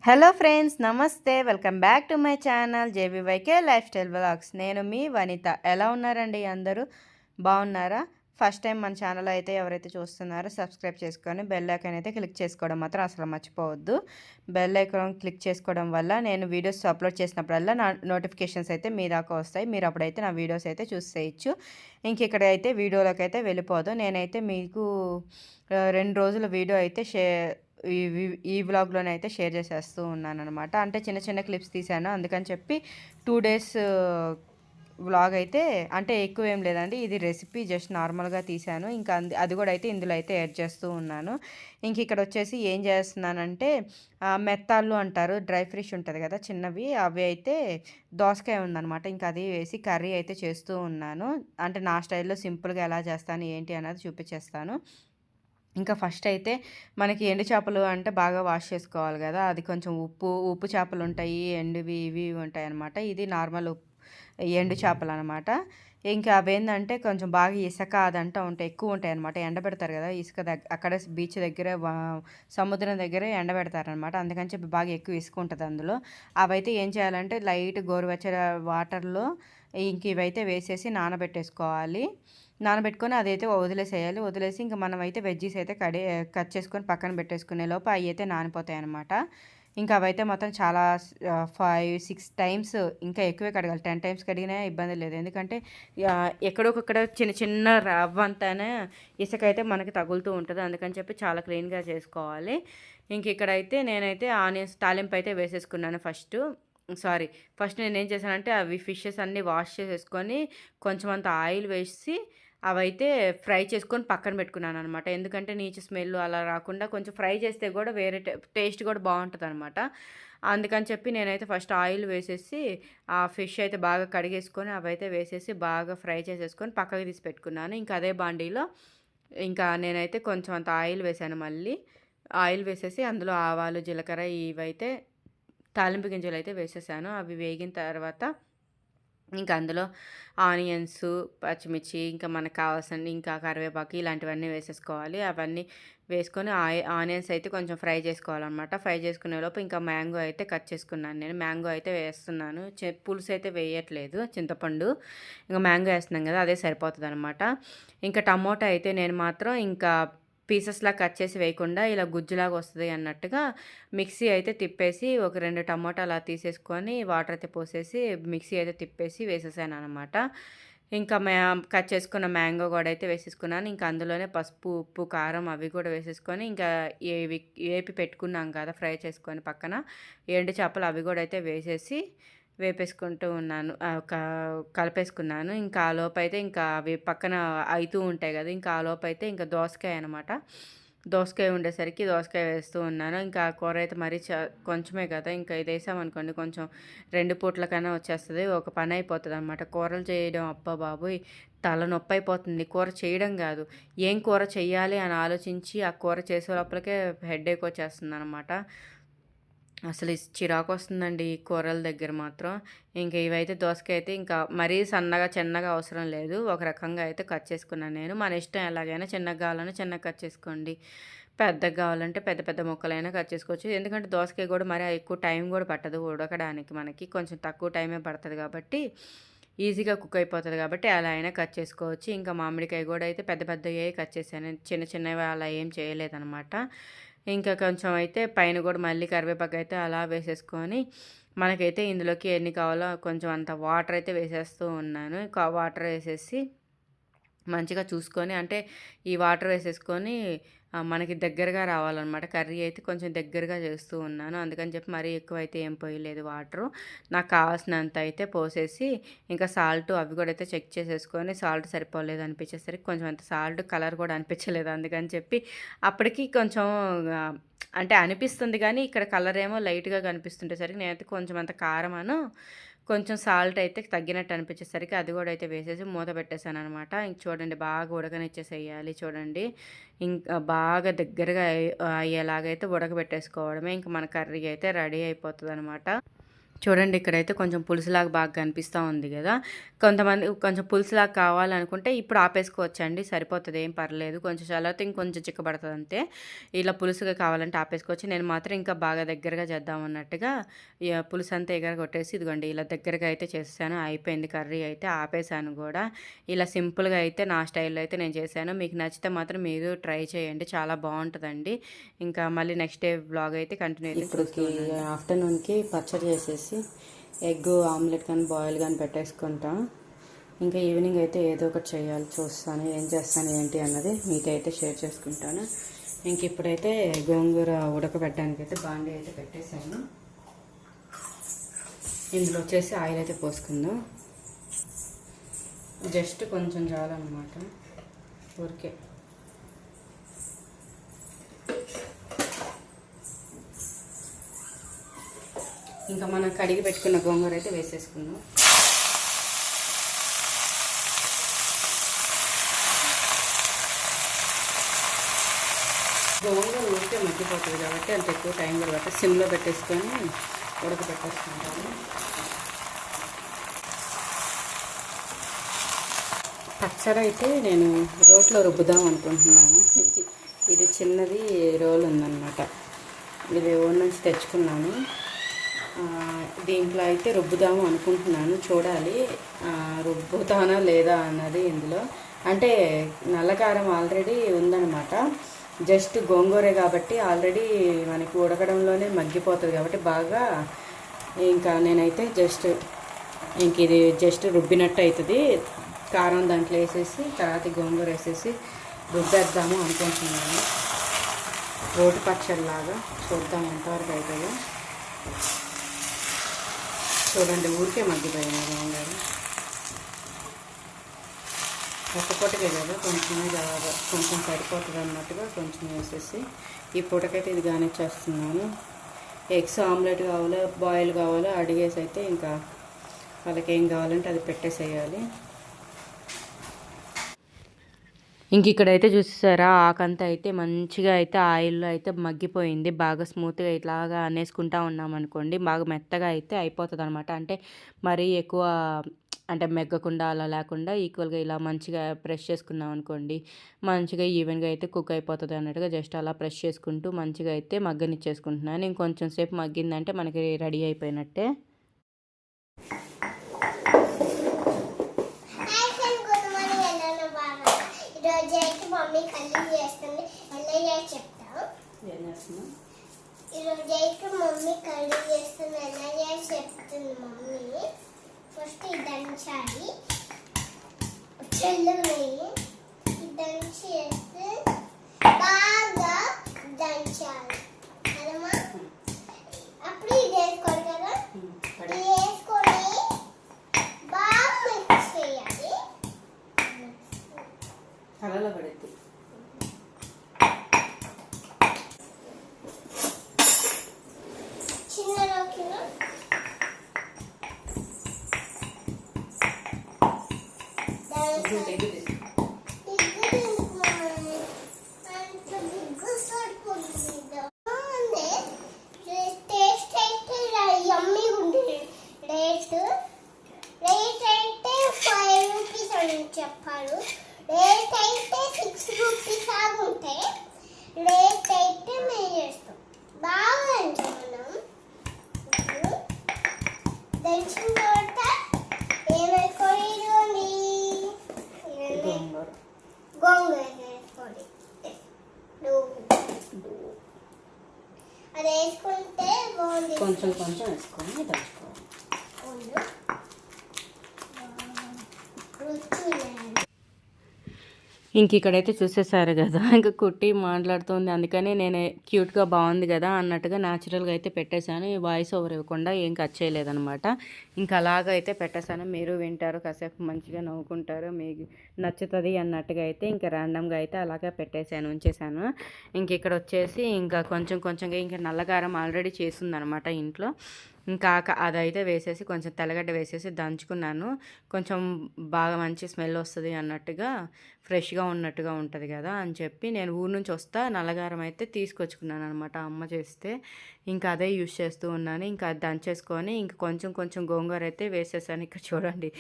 Hello friends, నమస్తే. Welcome back to my channel JBYK lifestyle vlogs. నేను మీ వనిత. ఎలా ఉన్నారండి అందరూ? బాగున్నారా? ఫస్ట్ టైం మన ఛానల్ అయితే ఎవరైతే చూస్తున్నారో సబ్స్క్రైబ్ చేసుకొని బెల్ ఐకాన్ అయితే క్లిక్ చేసుకోవడం మాత్రం అసలు మర్చిపోవద్దు. బెల్ ఐకాన్ క్లిక్ చేసుకోవడం వల్ల నేను వీడియోస్ అప్లోడ్ చేసినప్పుడల్లా నా నోటిఫికేషన్స్ అయితే మీ దాకా వస్తాయి. మీరు అప్పుడైతే నా వీడియోస్ అయితే చూసేయచ్చు. ఇంక ఇక్కడ అయితే వీడియోలోకి అయితే వెళ్ళిపోదు. నేనైతే మీకు 2 రోజుల వీడియో అయితే ఈ ఈ వ్లాగ్‌లోనే అయితే షేర్ చేసేస్తూ ఉన్నాననమాట. అంటే చిన్న చిన్న క్లిప్స్ తీశాను. అందుకని చెప్పి 2 డేస్ వ్లాగ్ అయితే అంటే ఎక్కువేం లేదండి. ఇది రెసిపీ జస్ట్ నార్మల్‌గా తీశాను. ఇంకా అది కూడా అయితే ఇందులో అయితే యాడ్ చేస్తూ ఉన్నాను. ఇంక ఇక్కడ వచ్చేసి ఏం చేస్తున్నానంటే మెత్తాళ్ళు అంటారు. డ్రై ఫిష్ ఉంటది కదా చిన్నవి. అవి అయితే దోసకాయ ఉందనమాట. ఇంకా అది వేసి కర్రీ అయితే చేస్తూ ఉన్నాను. అంటే నా స్టైల్‌లో సింపుల్‌గా ఎలా చేస్తాను ఏంటి అన్నది చూపించేస్తాను. ఇంకా ఫస్ట్ అయితే మనకి ఎండు చేపలు అంటే బాగా వాష్ చేసుకోవాలి కదా! అది కొంచెం ఉప్పు చేపలుంటాయి. ఎండువి ఇవి ఉంటాయన్నమాట. ఇది నార్మల్ ఎండు చేపలనమాట. ఇంకా అవేందంటే కొంచెం బాగా ఇసక అదంతా ఉంటాయి. ఎక్కువుంటాయన్నమాట. ఎండబెడతారు కదా! ఇసుక అక్కడ బీచ్ దగ్గర సముద్రం దగ్గరే ఎండబెడతారనమాట. అందుకని చెప్పి బాగా ఎక్కువ ఇసుక ఉంటది అందులో. అవైతే ఏం చేయాలంటే లైట్ గోరువెచ్చని వాటర్‌లో ఇంక ఇవైతే వేసేసి నానబెట్టేసుకోవాలి. నానబెట్టుకొని అదైతే వదిలేసేయాలి. వదిలేసి ఇంక మనమైతే వెజ్జీస్ అయితే కట్ చేసుకొని పక్కన పెట్టేసుకునే లోపు అయ్యయితే నానిపోతాయనమాట. ఇంకా అవైతే మొత్తం చాలా 5, 6 టైమ్స్ ఇంకా ఎక్కువే కడగాలి. 10 టైమ్స్ కడిగినా ఇబ్బంది లేదు. ఎందుకంటే ఎక్కడొకక్కడ చిన్న చిన్న రవ్వంతానే ఇసుకైతే మనకి తగులుతూ ఉంటది. అందుకని చెప్పి చాలా క్లీన్‌గా చేసుకోవాలి. ఇంక ఇక్కడైతే నేనైతే ఆనియన్స్ తాలింపు అయితే వేసేసుకున్నాను ఫస్ట్ నేనేం చేశానంటే అవి ఫిషెస్ అన్నీ వాష్ చేసేసుకొని కొంచెం అంత ఆయిల్ వేసి అవైతే ఫ్రై చేసుకొని పక్కన పెట్టుకున్నాననమాట. ఎందుకంటే నీచు స్మెల్ అలా రాకుండా కొంచెం ఫ్రై చేస్తే కూడా వేరే టేస్ట్ కూడా బావుంటదనమాట. అందుకని చెప్పి నేనైతే ఫస్ట్ ఆయిల్ వేసేసి ఆ ఫిష్ అయితే బాగా కడిగేసుకొని అవైతే వేసేసి బాగా ఫ్రై చేసేసుకొని పక్కకి తీసి పెట్టుకున్నాను. ఇంకా అదే బాండీలో ఇంకా నేనైతే కొంచెం అంత ఆయిల్ వేశాను మళ్ళీ. ఆయిల్ వేసేసి అందులో ఆవాలు, జీలకర్ర ఇవైతే తాలింపు గింజలైతే వేసేసాను. అవి వేగిన తర్వాత ఇంకా అందులో ఆనియన్స్, పచ్చిమిర్చి ఇంకా మనకు కావాల్సినన్ని ఇంకా కరివేపాకు ఇలాంటివన్నీ వేసేసుకోవాలి. అవన్నీ వేసుకొని ఆనియన్స్ అయితే కొంచెం ఫ్రై చేసుకోవాలనమాట. ఫ్రై చేసుకునేలోపు ఇంకా మ్యాంగో అయితే కట్ చేసుకున్నాను నేను. మ్యాంగో అయితే వేస్తున్నాను. పులుసు అయితే వేయట్లేదు చింతపండు. ఇంక మ్యాంగో వేస్తున్నాం కదా! అదే సరిపోతదనమాట. ఇంకా టమోటా అయితే నేను మాత్రం ఇంకా పీసెస్‌లా కట్ చేసి వేయకుండా ఇలా గుజ్జులాగా వస్తది అన్నట్టుగా మిక్సీ అయితే తిప్పేసి ఒక 2 టమోటాలు అలా తీసేసుకొని వాటర్ అయితే పోసేసి మిక్సీ అయితే తిప్పేసి వేసేసాననమాట. ఇంకా కట్ చేసుకున్న మ్యాంగో కూడా అయితే వేసేసుకున్నాను. ఇంకా అందులోనే పసుపు, ఉప్పు, కారం అవి కూడా వేసేసుకొని ఇంకా ఏవి ఏపి పెట్టుకున్నాం కదా! ఫ్రై చేసుకొని పక్కన ఎండు చేపలు అవి కూడా అయితే వేసేసి వేపేసుకుంటూ ఉన్నాను. కలిపేసుకున్నాను. ఇంకా ఆ లోపైతే ఇంకా అవి పక్కన అయితూ ఉంటాయి కదా! ఇంకా ఆ లోపైతే ఇంకా దోసకాయ అనమాట. దోసకాయ ఉండేసరికి దోసకాయ వేస్తూ ఉన్నాను. ఇంకా ఆ కూర అయితే మరీ కొంచెమే కదా! ఇంకా ఇదేసామనుకోండి కొంచెం 2 పూట్లకైనా వచ్చేస్తది. ఒక పని అయిపోతదనమాట. కూరలు చేయడం అబ్బా బాబోయ్! తలనొప్పైపోతుంది. కూర చేయడం గాదు. ఏం కూర చెయ్యాలి అని ఆలోచించి ఆ కూర చేసే లోపలికే హెడేక్ వచ్చేస్తుందనమాట. అసలు చిరాకొస్తుందండి ఈ కూరల దగ్గర మాత్రం. ఇంక ఇవైతే దోసకాయ అయితే ఇంకా మరీ సన్నగా, చిన్నగా అవసరం లేదు. ఒక రకంగా అయితే కట్ చేసుకున్నాను నేను. మన ఇష్టం ఎలాగైనా చిన్నగా కావాలన్నా చిన్నగా కట్ చేసుకోండి. పెద్దగా కావాలంటే పెద్ద పెద్ద ముక్కలైనా కట్ చేసుకోవచ్చు. ఎందుకంటే దోసకాయ కూడా మరీ ఎక్కువ టైం కూడా పట్టదు ఉడకడానికి మనకి. కొంచెం తక్కువ టైమే పడతది కాబట్టి ఈజీగా కుక్ అయిపోతది కాబట్టి అలా అయినా కట్ చేసుకోవచ్చు. ఇంకా మామిడికాయ కూడా అయితే పెద్ద పెద్దయే కట్ చేశాను. చిన్న చిన్నవి అలా ఏం చేయలేదనమాట. ఇంకా కొంచెం అయితే పైన కూడా మళ్ళీ కరివేపాకు అయితే అలా వేసేసుకొని మనకైతే ఇందులోకి ఎన్ని కావాలో కొంచెం అంత వాటర్ అయితే వేసేస్తూ ఉన్నాను. వాటర్ వేసేసి మంచిగా చూసుకొని అంటే ఈ వాటర్ వేసేసుకొని మనకి దగ్గరగా రావాలన్నమాట. కర్రీ అయితే కొంచెం దగ్గరగా చేస్తూ ఉన్నాను. అందుకని చెప్పి మరీ ఎక్కువైతే ఏం పోయలేదు వాటరు. నాకు కావాల్సినంత అయితే పోసేసి ఇంకా సాల్ట్ అవి కూడా అయితే చెక్ చేసేసుకొని సాల్ట్ సరిపోలేదు అనిపించేసరికి కొంచెం అంత సాల్ట్ కలర్ కూడా అనిపించలేదు. అందుకని చెప్పి అప్పటికి కొంచెం అంటే అనిపిస్తుంది కానీ ఇక్కడ కలర్ ఏమో లైట్‌గా కనిపిస్తుండేసరికి నేనైతే కొంచెం అంత కారమను కొంచెం సాల్ట్ అయితే తగ్గినట్టు అనిపించేసరికి అది కూడా అయితే వేసేసి మూత పెట్టేసాననమాట. ఇంక చూడండి బాగా ఉడకనిచ్చేసేయాలి చూడండి. ఇంకా బాగా దగ్గరగా అయ్యేలాగైతే ఉడకబెట్టేసుకోవడమే. ఇంక మన కర్రీ అయితే రెడీ అయిపోతదనమాట. చూడండి ఇక్కడైతే కొంచెం పులుసులాగా బాగా కనిపిస్తూ ఉంది కదా. కొంతమంది కొంచెం పులుసులాగా కావాలనుకుంటే ఇప్పుడు ఆపేసుకోవచ్చండి, సరిపోతుంది, ఏం పర్లేదు. కొంచెం చల్లారితే ఇంకొంచెం చిక్కబడుతుంది అంతే. ఇలా పులుసుగా కావాలంటే ఆపేసుకోవచ్చు. నేను మాత్రం ఇంకా బాగా దగ్గరగా చేద్దాం అన్నట్టుగా పులుసు అంతా ఎగర కొట్టేసి ఇదిగోండి ఇలా దగ్గరగా అయితే చేసాను. అయిపోయింది కర్రీ అయితే, ఆపేసాను కూడా. ఇలా సింపుల్గా అయితే నా స్టైల్లో అయితే నేను చేశాను. మీకు నచ్చితే మాత్రం మీరు ట్రై చేయండి, చాలా బాగుంటుందండి. ఇంకా మళ్ళీ నెక్స్ట్ డే బ్లాగ్ అయితే కంటిన్యూ అయితే. ఇప్పటికి ఆఫ్టర్నూన్కి పచ్చడి చేసేసి ఎగ్ ఆమ్లెట్ కానీ బాయిల్ కానీ పెట్టేసుకుంటాం. ఇంకా ఈవినింగ్ అయితే ఏదో ఒకటి చేయాలి, చూస్తాను ఏం చేస్తాను ఏంటి అన్నది మీతో అయితే షేర్ చేసుకుంటాను. ఇంక ఇప్పుడైతే గోంగూర ఉడకబెట్టడానికి అయితే బాండీ అయితే పెట్టేశాను. ఇందులో వచ్చేసి ఆయిల్ అయితే పోసుకుందాం. జస్ట్ కొంచెం చాలన్నమాట, ఊరికే. ఇంకా మనం కడిగి పెట్టుకున్న గోంగూర అయితే వేసేసుకుందాం. గోంగూర ఊరికే మగ్గిపోతుంది కాబట్టి అంత ఎక్కువ టైం కూడా సిమ్లో పెట్టేసుకొని ఉడకబెట్టేసుకుంటాము. పచ్చడి అయితే నేను రోట్లో రుబ్బుదాం అనుకుంటున్నాను. ఇది చిన్నది రోల్ ఉందన్నమాట, ఇది ఊరి నుంచి తెచ్చుకున్నాను. దీంట్లో అయితే రుబ్బుదాము అనుకుంటున్నాను, చూడాలి రుబ్బుతానా లేదా అన్నది. ఇందులో అంటే నల్లకారం ఆల్రెడీ ఉందన్నమాట, జస్ట్ గోంగూరే కాబట్టి ఆల్రెడీ మనకి ఉడకడంలోనే మగ్గిపోతుంది కాబట్టి బాగా. ఇంకా నేనైతే ఇంక ఇది జస్ట్ రుబ్బినట్టు అవుతుంది. కారం దాంట్లో వేసేసి తర్వాత గోంగూర వేసేసి రుబ్బేద్దాము అనుకుంటున్నాను, రోటి పచ్చడిలాగా. చూద్దాం ఎంతవరకు అవుతుందో. చూడండి ఊరికే మగ్గిపోయినా గోంగూర. ఒక్క పూటకే కదా, కొంచెమే కావాలి, కొంచెం సరిపోతుంది అన్నట్టుగా కొంచెం వేసేసి ఈ పూటకైతే ఇది కానిచ్చేస్తున్నాను. ఎగ్స్ ఆమ్లెట్ కావాలో బాయిల్ కావాలో అడిగేసి అయితే ఇంకా వాళ్ళకి ఏం కావాలంటే అది పెట్టేసేయాలి. ఇంక ఇక్కడైతే చూసేసారా, ఆకంతా అయితే మంచిగా అయితే ఆయిల్లో అయితే మగ్గిపోయింది. బాగా స్మూత్గా ఇట్లాగా అనేసుకుంటా ఉన్నామనుకోండి, బాగా మెత్తగా అయితే అయిపోతుంది అనమాట. అంటే మరీ ఎక్కువ అంటే మెగ్గకుండా అలా లేకుండా ఈక్వల్గా ఇలా మంచిగా ప్రెస్ చేసుకున్నాం అనుకోండి, మంచిగా ఈవెన్గా అయితే కుక్ అయిపోతుంది అన్నట్టుగా జస్ట్ అలా ప్రెస్ చేసుకుంటూ మంచిగా అయితే మగ్గనిచ్చేసుకుంటున్నాను. ఇంకొంచెం సేపు మగ్గిందంటే మనకి రెడీ అయిపోయినట్టే. మమ్మీ కళ్ళు చేస్తుంది, ఎలా చెప్తా. ఈరోజు అయితే మమ్మీ కళ్ళు చేస్తుంది, ఎలా చెప్తుంది మమ్మీ. ఫస్ట్ ఇది దంచాలి, చెల్లున్నాయి దంచి వేస్తే బాగా దంచాలి కదమ్మా. అప్పుడు ఇది వేసుకోవాలి కదా, ఇది వేసుకొని బాగా మిక్స్ చేయాలి. కళలో పడుద్ది. చెప్పారు. రేట్ అయితే 6 రూపీస్ ఆగుంటే, రేట్ అయితే మేము చేస్తాం బాగా మనం. దంచిన తర్వాత ఏమైపోయి గోంగూర వేసుకోండి. అది వేసుకుంటే కొంచెం కొంచెం వేసుకొని దంచుకోవాలి. ఇంక ఇక్కడైతే చూసేసారు కదా, ఇంకా కుట్టి మాట్లాడుతుంది, అందుకని నేను క్యూట్గా బాగుంది కదా అన్నట్టుగా న్యాచురల్గా అయితే పెట్టేశాను. ఈ వాయిస్ ఓవర్ ఇవ్వకుండా ఏం కట్ చేయలేదనమాట. ఇంకా అలాగ అయితే పెట్టేశాను. మీరు వింటారు, కాసేపు మంచిగా నవ్వుకుంటారు, మీకు నచ్చుతుంది అన్నట్టుగా అయితే ఇంకా ర్యాండమ్గా అయితే అలాగే పెట్టేశాను, ఉంచేసాను. ఇంక ఇక్కడ వచ్చేసి ఇంకా కొంచెంగా ఇంకా నల్లకారం ఆల్రెడీ చేసిందనమాట ఇంట్లో. ఇంకా అదైతే వేసేసి కొంచెం తెల్లగడ్డ వేసేసి దంచుకున్నాను. కొంచెం బాగా మంచి స్మెల్ వస్తది అన్నట్టుగా, ఫ్రెష్‌గా ఉన్నట్టుగా ఉంటది గదా! అని చెప్పి నేను ఊరు నుంచి వస్తా నల్లగారం అయితే తీసుకొచ్చుకున్నాననమాట అమ్మ చేస్తే. ఇంకా అదే యూజ్ చేస్తూ ఉన్నాను. ఇంకా అది దంచేసుకొని ఇంక కొంచెం కొంచెం గోంగూర అయితే వేసేసాను. ఇక్కడ చూడండి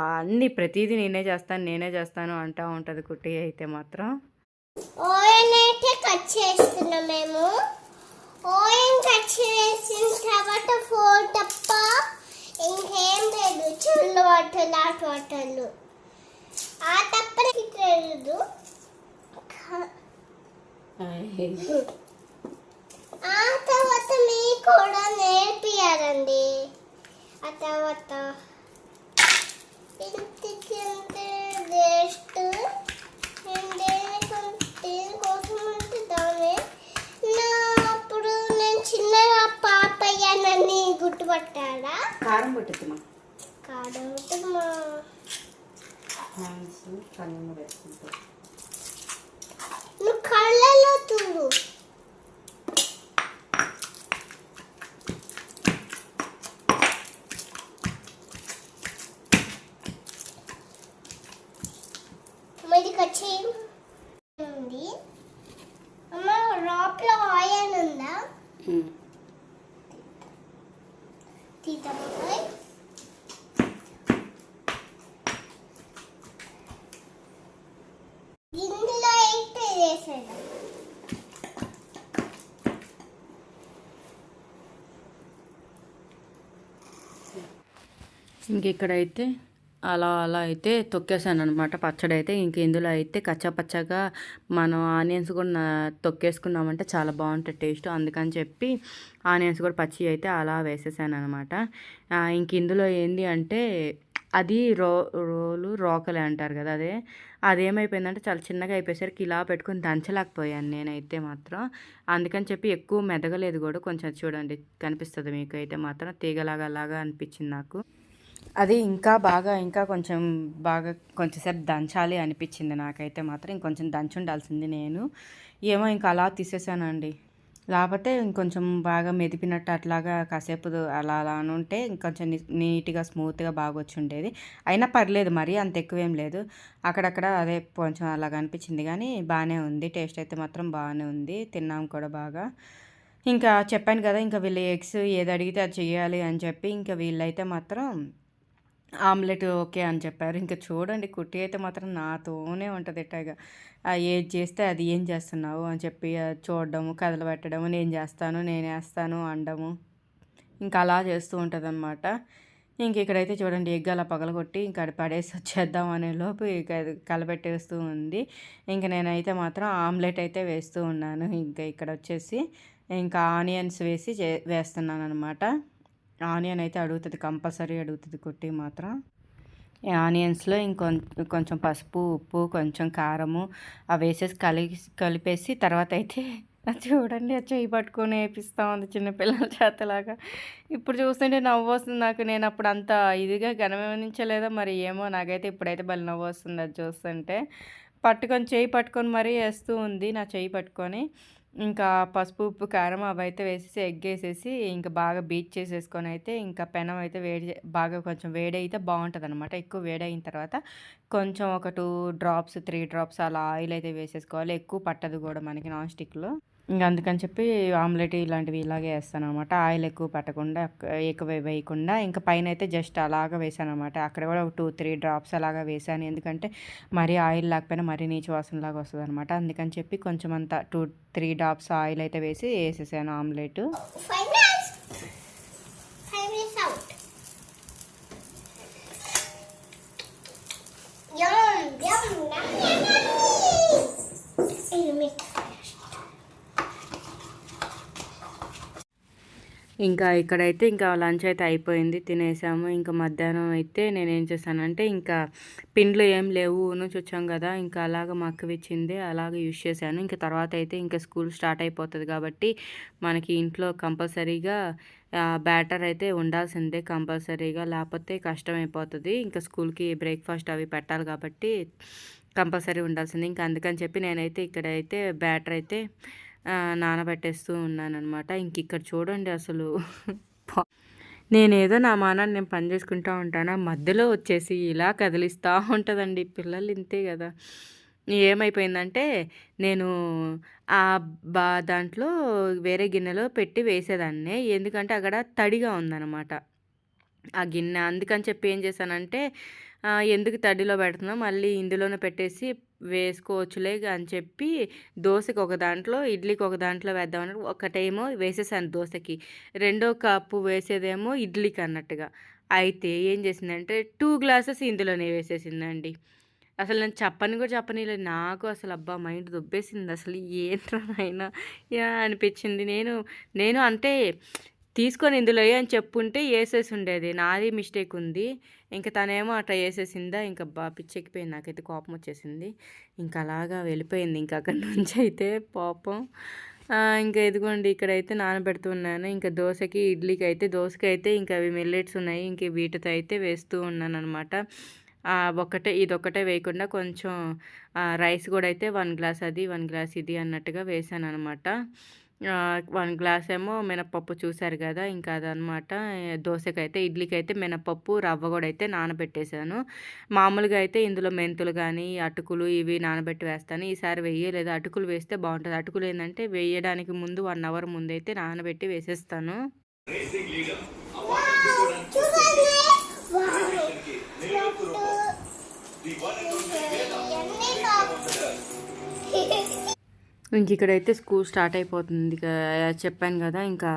అన్నీ ప్రతీదీ నేనే చేస్తాను అంటా ఉంటది కుట్టి అయితే మాత్రం. ఆయిల్ అయితే కట్ చేస్తున్నాం మేము. ఆయిల్ కట్ చేసిన తర్వాత ఫోర్ తప్ప ఇంకేం లేదు. చిల్లు వాటర్లు హాట్ వాటర్లు ఆ తప్ప తెలియదు. ఆ తర్వాత మీకు కూడా నేర్పియాలండి. ఆ తర్వాత ఇంటికి జస్ట్ దేనికోసం అంటే దాని అప్పుడు నేను చిన్నగా పాప అయ్యానని గుర్తుపట్టాడా? కారం పట్టుద్దిమా కాడవుతుందా? నువ్వు కళ్ళలో చూడు. మరి కచ్చేయం ఉంది. అమ్మ లోపల ఆయిల్ ఉందా? తీద్దామా? ఇందులో అయితే వేసేదా? ఇంక ఇక్కడైతే అలా అయితే తొక్కేసాననమాట పచ్చడైతే. ఇంక ఇందులో అయితే కచ్చాపచ్చాగా మనం ఆనియన్స్ కూడా తొక్కేసుకున్నామంటే చాలా బాగుంటుంది టేస్ట్. అందుకని చెప్పి ఆనియన్స్ కూడా పచ్చి అయితే అలా వేసేసాననమాట. ఇంక ఇందులో ఏంది అంటే అది రోకలే అంటారు కదా, అదేమైపోయిందంటే చాలా చిన్నగా అయిపోయేసరికి ఇలా పెట్టుకొని దంచలేకపోయాను నేనైతే మాత్రం. అందుకని చెప్పి ఎక్కువ మెదగలేదు కూడా. కొంచెం చూడండి కనిపిస్తుంది మీకు అయితే మాత్రం తీగలాగా అలాగా అనిపించింది నాకు. అది ఇంకా కొంచెం సేపు దంచాలి అనిపించింది నాకైతే మాత్రం. ఇంకొంచెం దంచుండాల్సింది నేను. ఏమో ఇంకా అలా తీసేసానండి. లేకపోతే ఇంకొంచెం బాగా మెదిపినట్టు అట్లాగా కాసేపు అలా అని ఉంటే ఇంకొంచెం నీట్‌గా, స్మూత్‌గా బాగా వచ్చుండేది. అయినా పర్లేదు, మరీ అంత ఎక్కువేం లేదు. అక్కడక్కడ అదే కొంచెం అలాగ అనిపించింది గానీ బానే ఉంది. టేస్ట్ అయితే మాత్రం బాగానే ఉంది. తిన్నాం కూడా బాగా. ఇంకా చెప్పాను కదా! ఇంకా వీళ్ళు ఎగ్స్ ఏది అడిగితే అది చెయ్యాలి అని చెప్పి ఇంకా వీళ్ళైతే మాత్రం ఆమ్లెట్ ఓకే అని చెప్పారు. ఇంక చూడండి కుట్టి అయితే మాత్రం నాతోనే ఉంటది ఇట్టాగ. ఏది చేస్తే అది ఏం చేస్తున్నావు అని చెప్పి చూడడము, కదలబెట్టడము, నేనేస్తాను అనడము. ఇంకా అలా చేస్తూ ఉంటదనమాట. ఇంక ఇక్కడైతే చూడండి ఎగ్ అలా పగలగొట్టి ఇంక అది పడేసి వచ్చేద్దాం అనే లోపు ఇక అది కలబెట్టేస్తూ ఉంది. ఇంక నేనైతే మాత్రం ఆమ్లెట్ అయితే వేస్తూ ఉన్నాను. ఇంకా ఇక్కడ వచ్చేసి ఇంకా ఆనియన్స్ వేసి వేస్తున్నాననమాట. ఆనియన్ అయితే అడుగుతుంది, కంపల్సరీ అడుగుతుంది కుట్టి మాత్రం. ఈ ఆనియన్స్‌లో కొంచెం పసుపు, ఉప్పు, కొంచెం కారము అవి వేసేసి కలిపేసి తర్వాత అయితే చూడండి ఆ చెయ్యి పట్టుకొని ఏపిస్తా ఉంది చిన్న పిల్లల చేతలాగా. ఇప్పుడు చూస్తుంటే నవ్వొస్తుంది నాకు. నేను అప్పుడు అంత ఇదిగా గమనించలేదో మరి ఏమో, నాకైతే ఇప్పుడైతే భలే నవ్వొస్తుంది అది చూస్తుంటే. చెయ్యి పట్టుకొని మరీ ఏస్తూ ఉంది నా చెయ్యి పట్టుకొని. ఇంకా పసుపు, ఉప్పు, కారం అవైతే వేసేసి ఎగ్గేసేసి ఇంకా బాగా బీట్ చేసేసుకొని అయితే ఇంకా పెనం అయితే బాగా కొంచెం వేడైతే బాగుంటుందనమాట. ఎక్కువ వేడయిన తర్వాత కొంచెం ఒక 2 డ్రాప్స్, 3 డ్రాప్స్ అలా ఆయిల్ అయితే వేసేసుకోవాలి. ఎక్కువ పట్టదు కూడా మనకి నాన్ స్టిక్‌లో. ఇంక అందుకని చెప్పి ఆమ్లెట్ ఇలాంటివి ఇలాగే వేస్తాననమాట. ఆయిల్ ఎక్కువ పట్టకుండా, ఎక్కువ వేయకుండా ఇంక పైనైతే జస్ట్ అలాగా వేసాననమాట. అక్కడ కూడా ఒక 2, 3 డ్రాప్స్ అలాగా వేసాను. ఎందుకంటే మరీ ఆయిల్ లేకపోయినా మరీ నీచు వాసనలాగా వస్తదనమాట. అందుకని చెప్పి కొంచెం అంత 2, 3 డ్రాప్స్ ఆయిల్ అయితే వేసేసాను omelette. 5 minutes. 5 minutes out. Yum, yum, yum, yum, yum. ఇంకా ఇక్కడైతే ఇంకా లంచ్ అయితే అయిపోయింది, తినేసాము. ఇంకా మధ్యాహ్నం అయితే నేనేం చేశానంటే ఇంకా పిండ్లు ఏం లేవు, ఊరు నుంచి వచ్చాం కదా, ఇంకా అలాగ మా అక్కవి ఇచ్చింది అలాగ యూజ్ చేశాను. ఇంకా తర్వాత అయితే ఇంకా స్కూల్ స్టార్ట్ అయిపోతుంది కాబట్టి మనకి ఇంట్లో కంపల్సరీగా బ్యాటర్ అయితే ఉండాల్సిందే కంపల్సరీగా, లేకపోతే కష్టమైపోతుంది. ఇంకా స్కూల్కి బ్రేక్ఫాస్ట్ అవి పెట్టాలి కాబట్టి కంపల్సరీ ఉండాల్సిందే. ఇంకా అందుకని చెప్పి నేనైతే ఇక్కడైతే బ్యాటర్ అయితే నానబెట్టేస్తూ ఉన్నాననమాట. ఇంక ఇక్కడ చూడండి అసలు నేనేదో నా మానాన నేను పని చేసుకుంటా ఉంటాను. మధ్యలో వచ్చేసి ఇలా కదిలిస్తా ఉంటదండి. పిల్లలు ఇంతే గదా! ఏమైపోయిందంటే నేను దాంట్లో వేరే గిన్నెలో పెట్టి వేసేదాన్ని. ఎందుకంటే అక్కడ తడిగా ఉందనమాట. ఆ గిన్నె. అందుకని చెప్పి ఏం చేశానంటే ఎందుకు తడిలో పెడుతున్నాం మళ్ళీ ఇందులోనే పెట్టేసి వేసుకోవచ్చులే అని చెప్పి దోసకి ఒక దాంట్లో, ఇడ్లీకి ఒక దాంట్లో వేద్దామని ఒకటేమో వేసేసాను దోసకి. రెండో కప్పు వేసేదేమో ఇడ్లీకి అన్నట్టుగా. అయితే ఏం చేసిందంటే 2 గ్లాసెస్ ఇందులోనే వేసేసిందండి. అసలు నేను చెప్పను కూడా చెప్పనీయలేదు. నాకు అసలు అబ్బా! మైండ్ దొబ్బేసింది. అసలు ఏంట్రా నాయనా యాహ్! అనిపించింది. నేను నేను అంటే తీసుకొని ఇందులో ఎయి అని చెప్పుంటే ఏసేసుండేది. నాది మిస్టేక్ ఉంది. ఇంక తనేమో అట్లా ఏసేసిందా ఇంక అబ్బా! పిచ్చెక్కిపోయింది. నాకైతే కోపమొచ్చేసింది. ఇంక అలాగా వెళ్ళిపోయింది. ఇంక అక్కడి నుంచయితే పాపం. ఇంక ఇదిగోండి ఇక్కడైతే నానబెడుతున్నాను. ఇంక దోసకైతే ఇంక అవి మిల్లెట్స్ ఉన్నాయి. ఇంక వీటితో అయితే వేస్తూ ఉన్నాననమాట. ఇదొక్కటే వేయకుండా కొంచెం రైస్ గూడా అయితే 1 గ్లాస్ అది, 1 గ్లాస్ ఇది అన్నట్టుగా వేశాననమాట. 1 గ్లాస్ ఏమో మినపప్పు చూసారు గదా! ఇంకా అదనమాట. ఇడ్లీకైతే మినపప్పు, రవ్వ గూడా అయితే నానబెట్టేశాను. మామూలుగా అయితే ఇందులో మెంతులు గానీ, అటుకులు ఇవి నానబెట్టి వేస్తాను. ఈసారి వెయ్యలేదు. అటుకులు వేస్తే బావుంటది. అటుకులేందంటే వేయడానికి ముందు 1 అవర్ ముందైతే నానబెట్టి వేసేస్తాను. చూడండి. వావ్! ఇవన్నీ ఇక్కడైతే స్కూల్ స్టార్ట్ అయిపోతుంది. చెప్పాను గదా! ఇంకా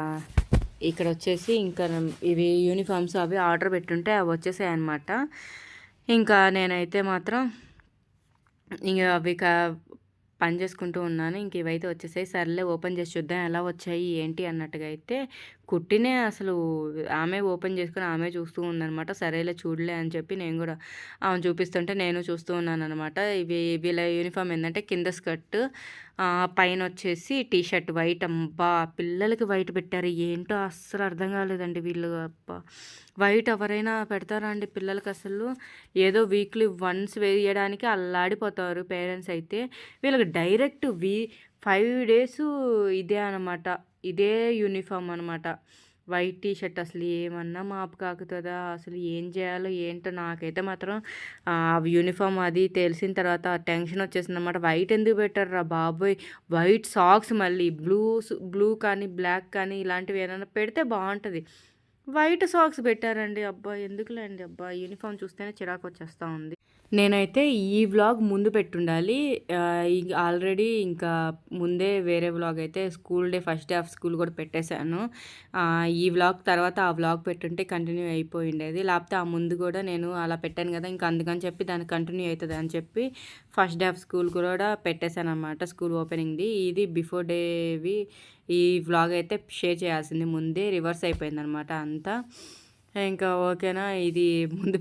ఇక్కడొచ్చేసి ఇంకా ఇవి యూనిఫార్మ్స్ అవి ఆర్డర్ పెట్టుంటే అవి వచ్చేసాయన్నమాట. ఇంకా నేనైతే మాత్రం ఇంక అవి పని చేసుకుంటూ ఉన్నాను. ఇంక ఇవైతే వచ్చేసాయి. సర్లే ఓపెన్ చేసి చూద్దాం ఎలా వచ్చాయి ఏంటి అన్నట్టుగా అయితే కుట్టినే అసలు ఆమె ఓపెన్ చేసుకొని ఆమె చూస్తూ ఉందనమాట. సరేలే చూడలే అని చెప్పి నేను కూడా ఆమె చూపిస్తుంటే నేను చూస్తూ ఉన్నాననమాట. వీళ్ళ యూనిఫామ్ ఏంటంటే కింద స్కర్ట్, పైన వచ్చేసి టీ షర్ట్ వైట్. అబ్బా! పిల్లలకి వైట్ పెట్టారు. ఏంటో అస్సలు అర్థం కాలేదండి వీళ్ళు. అబ్బా! వైట్ ఎవరైనా పెడతారా అండి పిల్లలకి అసలు? ఏదో వీక్లీ వన్స్ వేయడానికి అల్లాడిపోతారు పేరెంట్స్ అయితే. వీళ్ళకి డైరెక్ట్ 5 డేసు ఇదే అనమాట. ఇదే యూనిఫామ్ అనమాట. వైట్ టీ షర్ట్ అసలు ఏమన్నా మాపు కాకుతుందా? అసలు ఏం చేయాలో ఏంటో నాకైతే మాత్రం యూనిఫామ్ అది తెలిసిన తర్వాత టెన్షన్ వచ్చేసిందనమాట. వైట్ ఎందుకు పెట్టారురా బాబోయ్! వైట్ సాక్స్ మళ్ళీ బ్లూ కానీ, బ్లాక్ కానీ ఇలాంటివి ఏమైనా పెడితే బావుంటది. వైట్ సాక్స్ పెట్టారండి. అబ్బా! ఎందుకులేండి అబ్బా! యూనిఫామ్ చూస్తేనే చిరాకొచ్చేస్తా ఉంది. నేనైతే ఈ వ్లాగ్ ముందు పెట్టుండాలి. ఆల్రెడీ ఇంకా ముందే వేరే వ్లాగ్ అయితే school day first day of school కూడా పెట్టేశాను. ఈ వ్లాగ్ తర్వాత ఆ వ్లాగ్ పెట్టుంటే కంటిన్యూ అయిపోయిండేది. లేకపోతే ఆ ముందు కూడా నేను అలా పెట్టాను కదా! ఇంకా అందుకని చెప్పి దానికి కంటిన్యూ అవుతుంది అని చెప్పి ఫస్ట్ డే ఆఫ్ స్కూల్ కూడా పెట్టేశాననమాట. స్కూల్ ఓపెనింగ్‌ది. ఇది బిఫోర్ డేవి ఈ వ్లాగ్ అయితే షేర్ చేయాల్సింది ముందే రివర్స్ అయిపోయిందనమాట అంతా. ఇంకా ఓకేనా ఇది ముందు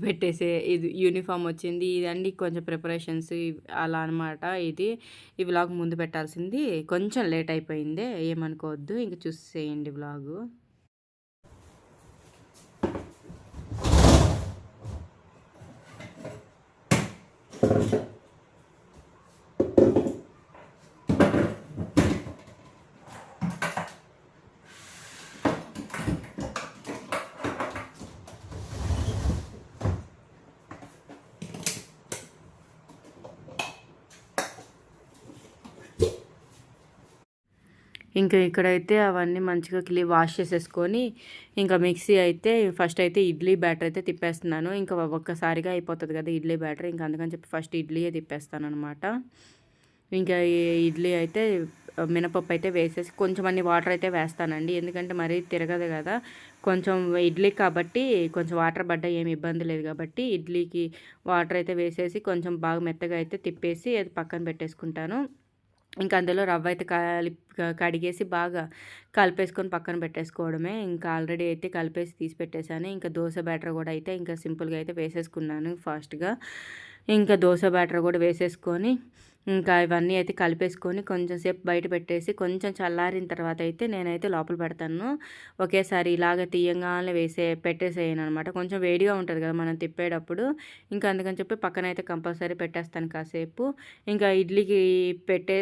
ఇది యూనిఫామ్ వచ్చింది ఇదండి కొంచెం ప్రిపరేషన్స్ అలా అనమాట. ఈ వ్లాగ్ ముందు పెట్టాల్సింది కొంచెం లేట్ అయిపోయింది. ఏమనుకోవద్దు. ఇంక చూసేయండి వ్లాగు. ఇంకా ఇక్కడైతే అవన్నీ మంచిగా వాష్ చేసేసుకొని ఇంకా మిక్సీ అయితే ఫస్ట్ అయితే ఇడ్లీ బ్యాటర్ అయితే తిప్పేస్తున్నాను. ఇంకా ఒక్కసారిగా అయిపోతుంది కదా ఇడ్లీ బ్యాటర్. ఇంకా అందుకని చెప్పి ఫస్ట్ ఇడ్లీయే తిప్పేస్తాను అనమాట. ఇంకా ఈ ఇడ్లీ అయితే మినపప్పు అయితే వేసేసి కొంచెం అన్ని వాటర్ అయితే వేస్తానండి. ఎందుకంటే మరీ తిరగదు కదా. కొంచెం ఇడ్లీ కాబట్టి కొంచెం వాటర్ పడ్డా ఏమి ఇబ్బంది లేదు కాబట్టి ఇడ్లీకి వాటర్ అయితే వేసేసి కొంచెం బాగా మెత్తగా అయితే తిప్పేసి అది పక్కన పెట్టేసుకుంటాను. ఇంకా అందులో రవ్వ అయితే కడిగేసి బాగా కలిపేసుకొని పక్కన పెట్టేసుకోవడమే. ఇంకా ఆల్రెడీ అయితే కలిపేసి తీసి పెట్టేశాను. ఇంకా దోశ బ్యాటర్ కూడా అయితే ఇంకా సింపుల్గా అయితే వేసేసుకున్నాను ఫాస్ట్గా. ఇంకా దోశ బ్యాటర్ కూడా వేసేసుకొని ఇంకా ఇవన్నీ అయితే కలిపేసుకొని కొంచెం సేపు బయట పెట్టేసి కొంచెం చల్లారిన తర్వాత అయితే నేనైతే లోపల పెడతాను. ఒకేసారి ఇలాగ తీయంగానే పెట్టేసేయననమాట. కొంచెం వేడిగా ఉంటది కదా మనం తిప్పేటప్పుడు. ఇంకా అందుకని చెప్పి పక్కనైతే కంపల్సరీ పెట్టేస్తాను కాసేపు. ఇంకా ఇడ్లీకి పెట్టే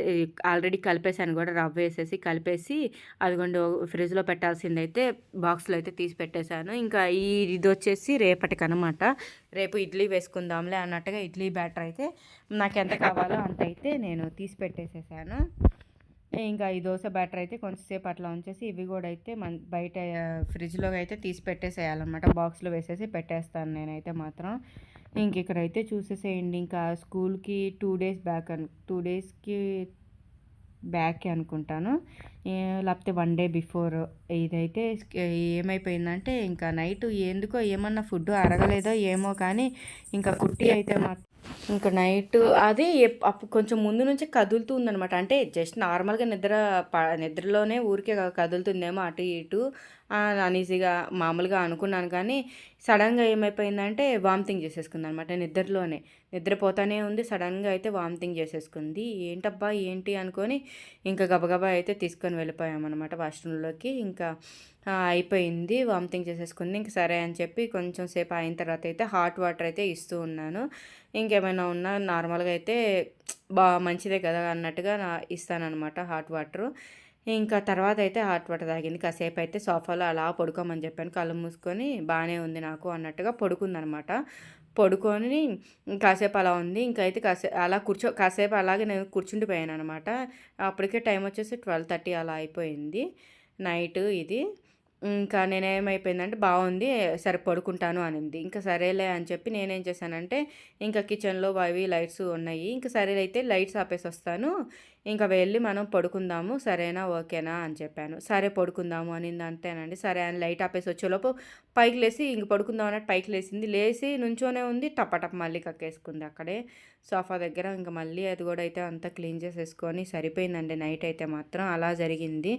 ఆల్రెడీ కలిపేసాను కూడా రవ్వేసేసి కలిపేసి అదిగోండి ఫ్రిడ్జ్‌లో పెట్టాల్సిందైతే బాక్స్‌లో అయితే తీసి పెట్టేశాను. ఇంకా ఇదొచ్చేసి రేపటికనమాట. రేపు ఇడ్లీ వేసుకుందాంలే అన్నట్టుగా ఇడ్లీ బ్యాటర్ అయితే నాకెంత కావాలో అంత అయితే నేను తీసి పెట్టేసేసాను. ఇంకా ఈ దోస బ్యాటర్ అయితే కొంచెంసేపు అట్లా ఉంచేసి ఇవి కూడా అయితే బయట ఫ్రిడ్జ్‌లో అయితే తీసి పెట్టేసేయాలన్నమాట. బాక్స్‌లో వేసేసి పెట్టేస్తాను నేనైతే మాత్రం. ఇంక ఇక్కడైతే చూసేసేయండి ఇంకా స్కూల్‌కి 2 డేస్ బ్యాక్ 2 డేస్‌కి బ్యాకే అనుకుంటాను. లేకపోతే 1 డే బిఫోర్ ఇదైతే ఏమైపోయిందంటే ఇంకా నైట్ ఎందుకో ఏమన్నా ఫుడ్ అరగలేదో ఏమో కానీ ఇంకా కుట్టి అయితే మాత్రం ఇంక నైట్ అది అప్పుడు కొంచెం ముందు నుంచే కదులుతూ ఉందనమాట. అంటే జస్ట్ నార్మల్‌గా నిద్రలోనే ఊరికే కదులుతుందేమో అటు ఇటు అనీజీగా మామూలుగా అనుకున్నాను కానీ సడన్‌గా ఏమైపోయిందంటే వామిటింగ్ చేసేసుకుందనమాట నిద్రలోనే. నిద్రపోతానే ఉంది. సడన్‌గా అయితే వామిటింగ్ చేసేసుకుంది. ఏంటబ్బా ఏంటి అనుకోని ఇంకా గబగబా అయితే తీసుకొని వెళ్ళిపోయామనమాట వాష్‌రూమ్‌లోకి. ఇంకా అయిపోయింది. వామిటింగ్ చేసేసుకుంది. ఇంక సరే అని చెప్పి కొంచెం సేపు అయిన తర్వాత అయితే హాట్ వాటర్ అయితే ఇస్తూ ఉన్నాను. ఇంకేమైనా ఉన్నా నార్మల్‌గా అయితే మంచిదే కదా అన్నట్టుగా ఇస్తాననమాట హాట్ వాటరు. ఇంకా తర్వాత అయితే హాట్ వాటర్ తాగింది. కాసేపు అయితే సోఫాలో అలా పడుకోమని చెప్పాను. కళ్ళు మూసుకొని బాగానే ఉంది నాకు అన్నట్టుగా పడుకుందనమాట. పడుకొని కాసేపు అలా ఉంది. ఇంకైతే అలా కాసేపు అలాగే నేను కూర్చుండిపోయాననమాట. అప్పటికే టైం వచ్చేసి 12:30 అలా అయిపోయింది నైట్ ఇది. ఇంకా నేనేమైపోయిందంటే బాగుంది సరే పడుకుంటాను అనింది. ఇంకా సరేలే అని చెప్పి నేనేం చేశానంటే ఇంకా కిచెన్‌లో అవి లైట్స్ ఉన్నాయి. ఇంక సరేలే అయితే లైట్స్ ఆపేసొస్తాను. ఇంక వెళ్ళి మనం పడుకుందాము. సరేనా? ఓకేనా? అని చెప్పాను. సరే పడుకుందాము అనింది అంతేనండి. సరే అని లైట్ ఆపేసి వచ్చేలోపు పైకి లేసి ఇంక పడుకుందాం అన్నట్టు పైకి లేసింది. లేసి నుంచోనే ఉంది. టపటప మళ్ళీ కక్కేసుకుంది అక్కడే సోఫా దగ్గర. ఇంక మళ్ళీ అది కూడా అయితే అంతా క్లీన్ చేసేసుకొని సరిపోయిందండి నైట్ అయితే మాత్రం. అలా జరిగింది.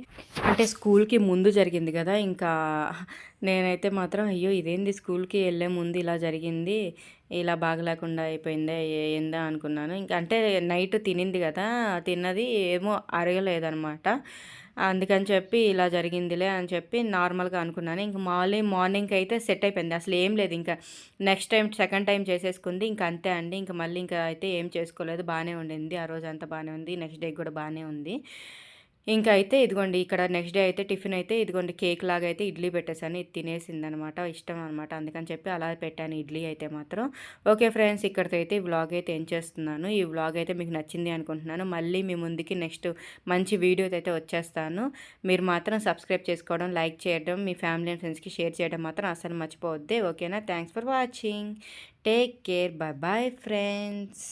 అంటే స్కూల్‌కి ముందు జరిగింది కదా! ఇంకా నేనైతే మాత్రం అయ్యో! ఇదేంది స్కూల్‌కి ఎళ్ళే ముందు ఇలా జరిగింది. ఇలా బాగలేకుండా అయిపోయిందే ఏందా అనుకున్నాను. ఇంక అంటే నైట్ తినింది కదా! తిన్నది ఏమో అరగలేదనమాట. అందుకని చెప్పి ఇలా జరిగిందిలే అని చెప్పి నార్మల్‌గా అనుకున్నాను. ఇంక మార్నింగ్‌కి అయితే సెట్ అయిపోయింది. అసలు ఏం లేదు ఇంకా నెక్స్ట్ టైం సెకండ్ టైం చేసేసుకుంది. ఇంక అంతే అండి. ఇంక మళ్ళీ ఇంకా అయితే ఏం చేసుకోలేదు. బానే ఉండింది. ఆ రోజంతా బానే ఉంది. నెక్స్ట్ డే కూడా బానే ఉంది. ఇంకా అయితే ఇదిగోండి ఇక్కడ నెక్స్ట్ డే అయితే టిఫిన్ అయితే ఇదిగోండి కేక్ లాగా అయితే ఇడ్లీ పెట్టేసాను. ఇది తినేసిందనమాట. ఇష్టం అనమాట. అందుకని చెప్పి అలా పెట్టాను ఇడ్లీ అయితే మాత్రం. ఓకే ఫ్రెండ్స్ ఇక్కడితో అయితే ఈ వ్లాగ్ అయితే ఎండ్ చేస్తున్నాను. ఈ వ్లాగ్ అయితే మీకు నచ్చింది అనుకుంటున్నాను. మళ్ళీ మీ ముందుకి నెక్స్ట్ మంచి వీడియోతో అయితే వచ్చేస్తాను. మీరు మాత్రం సబ్స్క్రైబ్ చేసుకోవడం, లైక్ చేయడం, మీ ఫ్యామిలీ అండ్ ఫ్రెండ్స్కి షేర్ చేయడం మాత్రం అస్సలు మర్చిపోవద్దే. ఓకేనా? Thanks for watching. Take care. Bye bye friends.